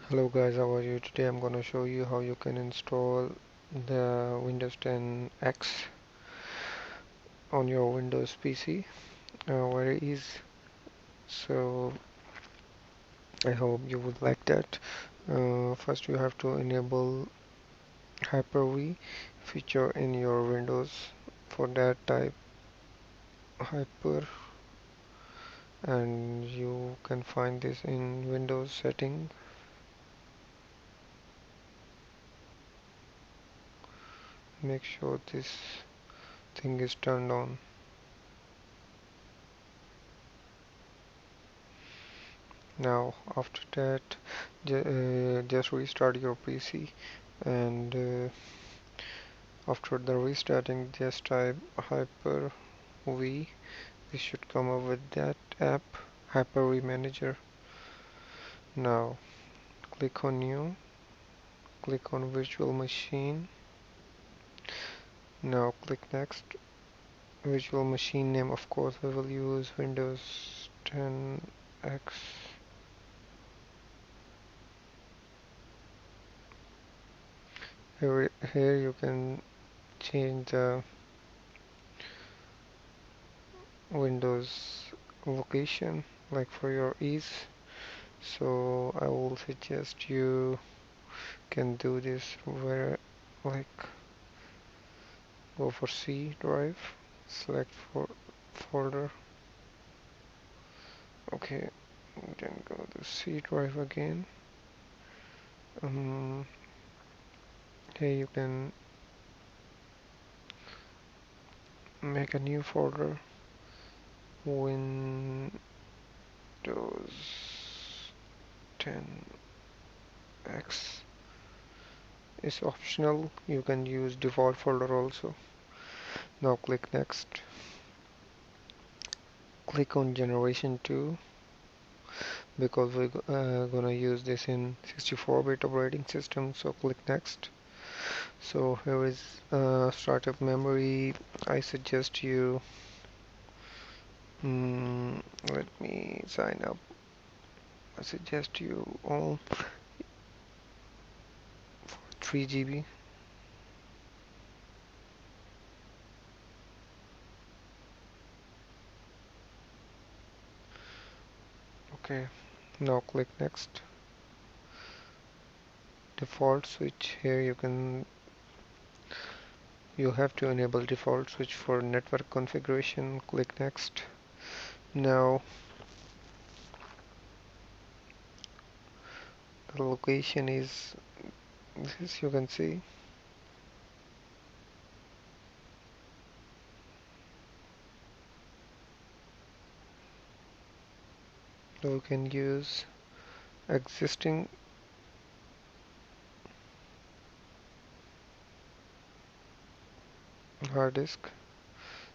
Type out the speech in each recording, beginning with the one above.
Hello guys, how are you? Today I'm gonna show you how you can install the Windows 10 X on your Windows PC. Very easy. So I hope you would like that. First you have to enable Hyper-V feature in your Windows. For that, type Hyper, and you can find this in Windows setting. Make sure this thing is turned on. Now after that, just restart your PC, and after the restarting, just type Hyper-V. This should come up with that app, Hyper-V Manager. Now click on New, click on Virtual Machine. Now click Next. Virtual machine name, of course I will use Windows 10 X. Here you can change the Windows location, like for your ease. So I will suggest you can do this where, like, go for C drive, select for folder. Okay, then go to C drive again. Here you can make a new folder, Windows 10 X. Is optional, you can use default folder also. Now click Next. Click on Generation 2, because we're gonna use this in 64-bit operating system, so click Next. So here is startup memory. I suggest you let me sign up. I suggest you all 3 GB. Okay, now click Next. Default switch, here you have to enable default switch for network configuration. Click Next. Now the location is this, you can see. So you can use existing hard disk.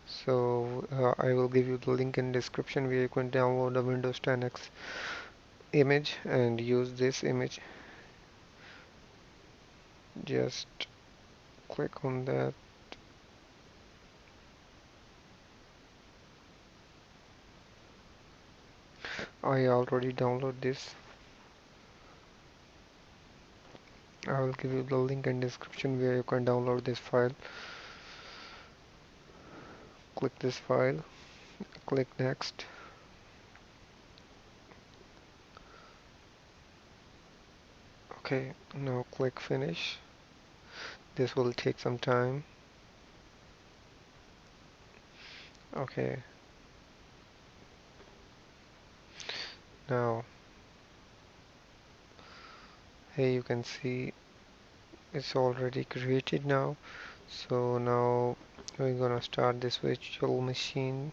So I will give you the link in description where you can download the Windows 10X image and use this image. Just click on that. I already download this. I will give you the link in description where you can download this file. Click this file. Click Next. Okay, now click Finish. This will take some time. Okay. Now here you can see it's already created now. So now we're gonna start this virtual machine.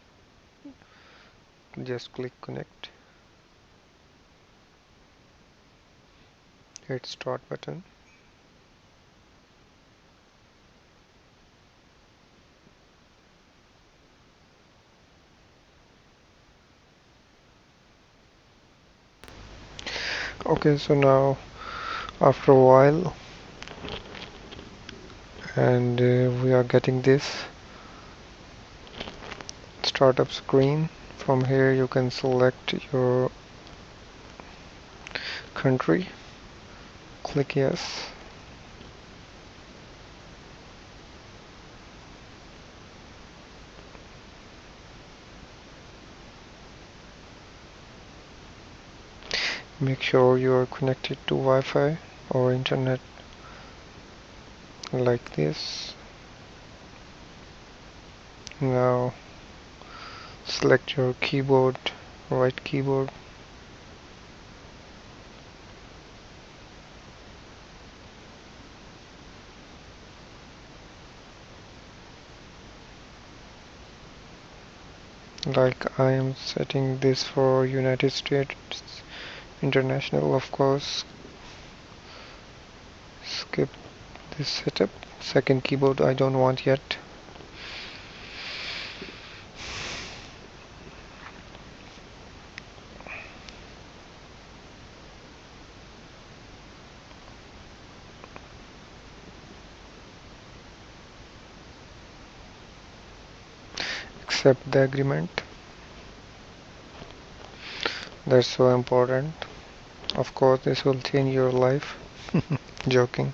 Just click Connect. Hit Start button. Okay, so now after a while, and we are getting this startup screen. From here you can select your country. click yes. Make sure you are connected to Wi-Fi or internet like this. Now select your keyboard, right keyboard. Like I am setting this for United States, international of course. Skip this setup. Second keyboard I don't want yet. Accept the agreement. That's so important. Of course, this will change your life. Joking.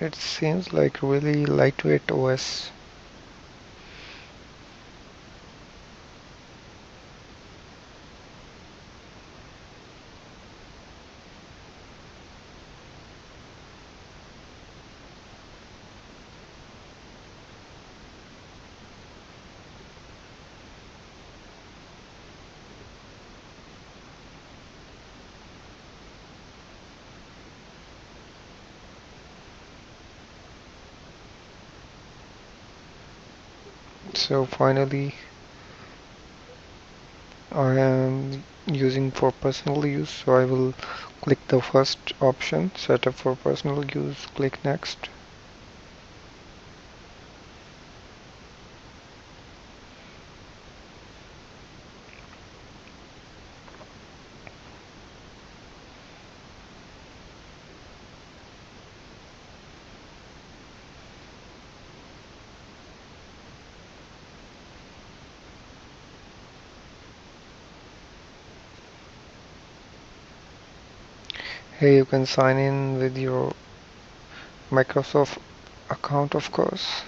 It seems like really lightweight OS. So finally, I am using for personal use, so I will click the first option, set up for personal use, click next. Here you can sign in with your Microsoft account, of course.